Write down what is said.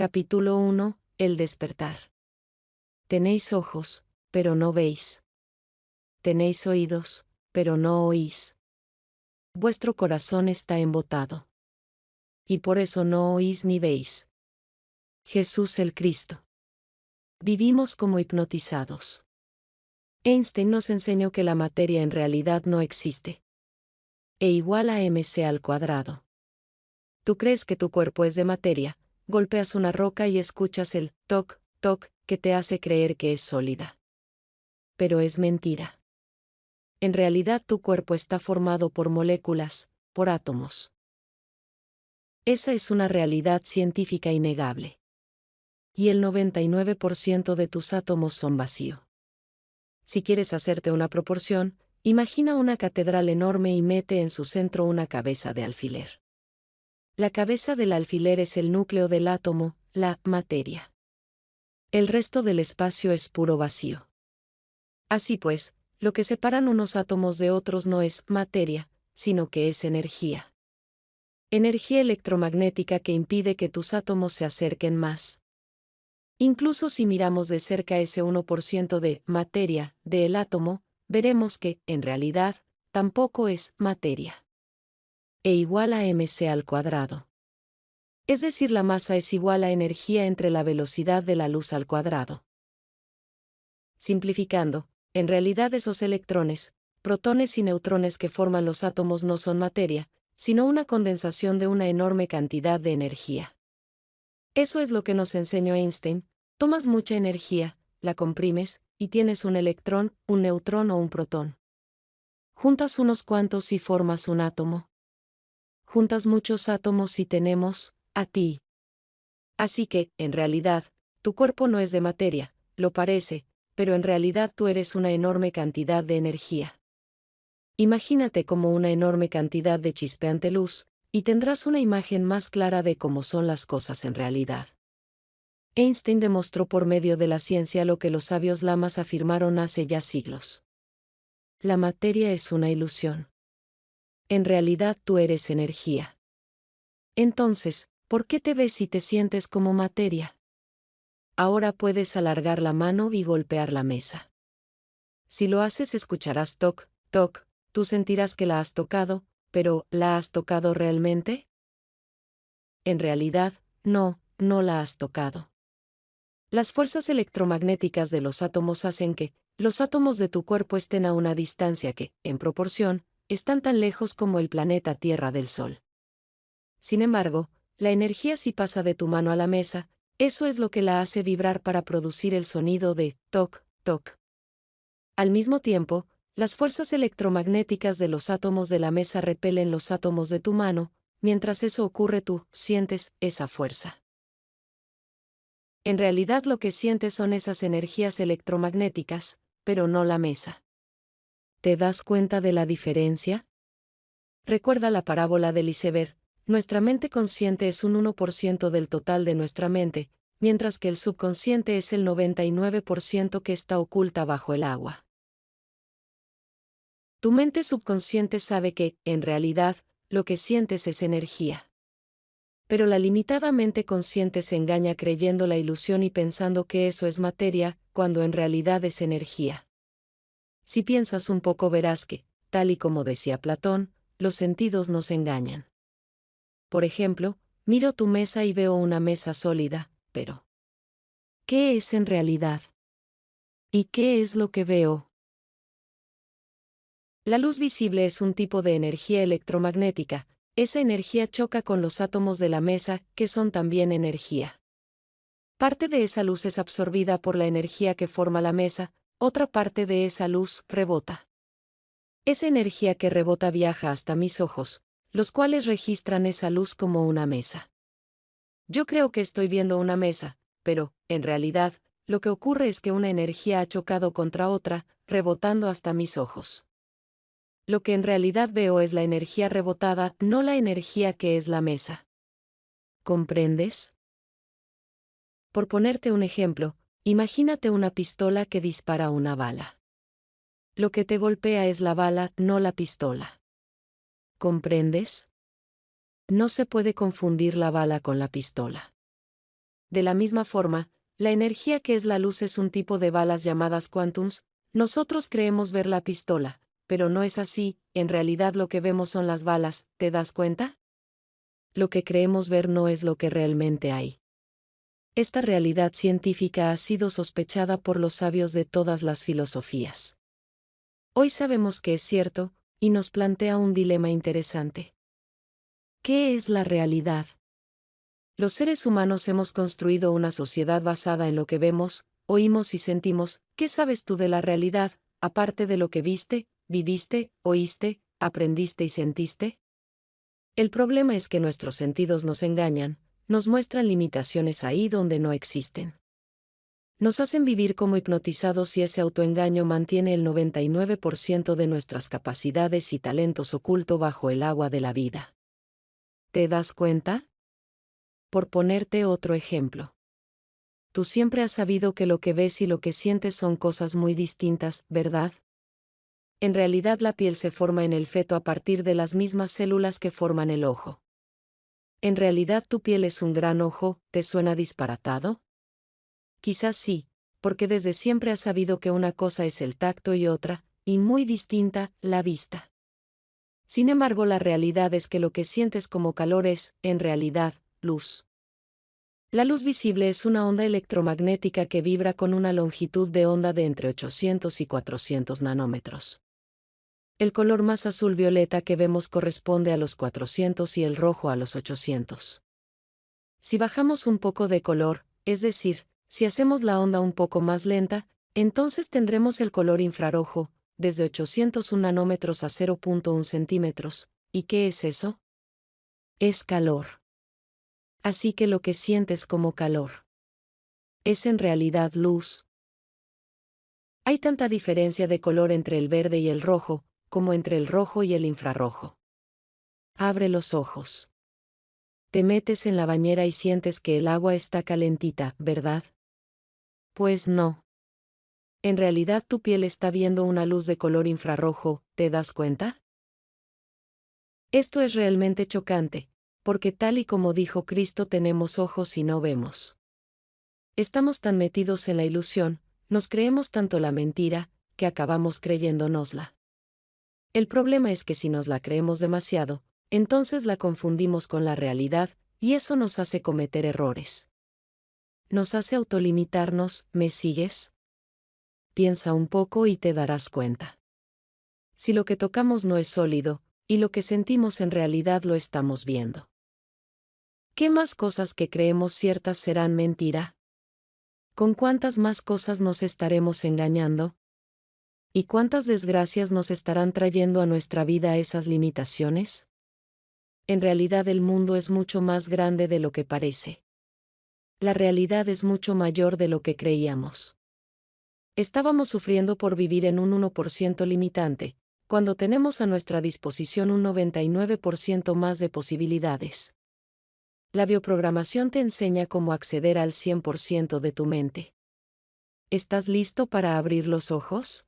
Capítulo 1. El despertar. Tenéis ojos, pero no veis. Tenéis oídos, pero no oís. Vuestro corazón está embotado. Y por eso no oís ni veis. Jesús el Cristo. Vivimos como hipnotizados. Einstein nos enseñó que la materia en realidad no existe. E igual a mc al cuadrado. Tú crees que tu cuerpo es de materia, golpeas una roca y escuchas el toc, toc, que te hace creer que es sólida. Pero es mentira. En realidad tu cuerpo está formado por moléculas, por átomos. Esa es una realidad científica innegable. Y el 99% de tus átomos son vacío. Si quieres hacerte una proporción, imagina una catedral enorme y mete en su centro una cabeza de alfiler. La cabeza del alfiler es el núcleo del átomo, la materia. El resto del espacio es puro vacío. Así pues, lo que separan unos átomos de otros no es materia, sino que es energía. Energía electromagnética que impide que tus átomos se acerquen más. Incluso si miramos de cerca ese 1% de materia del átomo, veremos que, en realidad, tampoco es materia. E igual a mc al cuadrado. Es decir, la masa es igual a energía entre la velocidad de la luz al cuadrado. Simplificando, en realidad esos electrones, protones y neutrones que forman los átomos no son materia, sino una condensación de una enorme cantidad de energía. Eso es lo que nos enseñó Einstein: tomas mucha energía, la comprimes, y tienes un electrón, un neutrón o un protón. Juntas unos cuantos y formas un átomo. Juntas muchos átomos y tenemos a ti. Así que, en realidad, tu cuerpo no es de materia, lo parece, pero en realidad tú eres una enorme cantidad de energía. Imagínate como una enorme cantidad de chispeante luz, y tendrás una imagen más clara de cómo son las cosas en realidad. Einstein demostró por medio de la ciencia lo que los sabios lamas afirmaron hace ya siglos. La materia es una ilusión. En realidad tú eres energía. Entonces, ¿por qué te ves y te sientes como materia? Ahora puedes alargar la mano y golpear la mesa. Si lo haces escucharás toc, toc, tú sentirás que la has tocado, pero ¿la has tocado realmente? En realidad, no la has tocado. Las fuerzas electromagnéticas de los átomos hacen que los átomos de tu cuerpo estén a una distancia que, en proporción, están tan lejos como el planeta Tierra del Sol. Sin embargo, la energía sí pasa de tu mano a la mesa, eso es lo que la hace vibrar para producir el sonido de toc, toc. Al mismo tiempo, las fuerzas electromagnéticas de los átomos de la mesa repelen los átomos de tu mano, mientras eso ocurre tú sientes esa fuerza. En realidad lo que sientes son esas energías electromagnéticas, pero no la mesa. ¿Te das cuenta de la diferencia? Recuerda la parábola del iceberg: nuestra mente consciente es un 1% del total de nuestra mente, mientras que el subconsciente es el 99% que está oculta bajo el agua. Tu mente subconsciente sabe que, en realidad, lo que sientes es energía. Pero la limitada mente consciente se engaña creyendo la ilusión y pensando que eso es materia, cuando en realidad es energía. Si piensas un poco verás que, tal y como decía Platón, los sentidos nos engañan. Por ejemplo, miro tu mesa y veo una mesa sólida, pero ¿qué es en realidad? ¿Y qué es lo que veo? La luz visible es un tipo de energía electromagnética. Esa energía choca con los átomos de la mesa, que son también energía. Parte de esa luz es absorbida por la energía que forma la mesa, otra parte de esa luz rebota. Esa energía que rebota viaja hasta mis ojos, los cuales registran esa luz como una mesa. Yo creo que estoy viendo una mesa, pero, en realidad, lo que ocurre es que una energía ha chocado contra otra, rebotando hasta mis ojos. Lo que en realidad veo es la energía rebotada, no la energía que es la mesa. ¿Comprendes? Por ponerte un ejemplo, imagínate una pistola que dispara una bala. Lo que te golpea es la bala, no la pistola. ¿Comprendes? No se puede confundir la bala con la pistola. De la misma forma, la energía que es la luz es un tipo de balas llamadas quantums. Nosotros creemos ver la pistola, pero no es así, en realidad lo que vemos son las balas, ¿te das cuenta? Lo que creemos ver no es lo que realmente hay. Esta realidad científica ha sido sospechada por los sabios de todas las filosofías. Hoy sabemos que es cierto, y nos plantea un dilema interesante. ¿Qué es la realidad? Los seres humanos hemos construido una sociedad basada en lo que vemos, oímos y sentimos. ¿Qué sabes tú de la realidad, aparte de lo que viste, viviste, oíste, aprendiste y sentiste? El problema es que nuestros sentidos nos engañan, nos muestran limitaciones ahí donde no existen. Nos hacen vivir como hipnotizados y ese autoengaño mantiene el 99% de nuestras capacidades y talentos oculto bajo el agua de la vida. ¿Te das cuenta? Por ponerte otro ejemplo. Tú siempre has sabido que lo que ves y lo que sientes son cosas muy distintas, ¿verdad? En realidad la piel se forma en el feto a partir de las mismas células que forman el ojo. En realidad tu piel es un gran ojo, ¿te suena disparatado? Quizás sí, porque desde siempre has sabido que una cosa es el tacto y otra, y muy distinta, la vista. Sin embargo, la realidad es que lo que sientes como calor es, en realidad, luz. La luz visible es una onda electromagnética que vibra con una longitud de onda de entre 800 y 400 nanómetros. El color más azul violeta que vemos corresponde a los 400 y el rojo a los 800. Si bajamos un poco de color, es decir, si hacemos la onda un poco más lenta, entonces tendremos el color infrarrojo, desde 801 nanómetros a 0.1 centímetros. ¿Y qué es eso? Es calor. Así que lo que sientes como calor es en realidad luz. Hay tanta diferencia de color entre el verde y el rojo, como entre el rojo y el infrarrojo. Abre los ojos. Te metes en la bañera y sientes que el agua está calentita, ¿verdad? Pues no. En realidad tu piel está viendo una luz de color infrarrojo, ¿te das cuenta? Esto es realmente chocante, porque tal y como dijo Cristo tenemos ojos y no vemos. Estamos tan metidos en la ilusión, nos creemos tanto la mentira, que acabamos creyéndonosla. El problema es que si nos la creemos demasiado, entonces la confundimos con la realidad, y eso nos hace cometer errores. Nos hace autolimitarnos, ¿me sigues? Piensa un poco y te darás cuenta. Si lo que tocamos no es sólido, y lo que sentimos en realidad lo estamos viendo. ¿Qué más cosas que creemos ciertas serán mentira? ¿Con cuántas más cosas nos estaremos engañando? ¿Y cuántas desgracias nos estarán trayendo a nuestra vida esas limitaciones? En realidad el mundo es mucho más grande de lo que parece. La realidad es mucho mayor de lo que creíamos. Estábamos sufriendo por vivir en un 1% limitante, cuando tenemos a nuestra disposición un 99% más de posibilidades. La bioprogramación te enseña cómo acceder al 100% de tu mente. ¿Estás listo para abrir los ojos?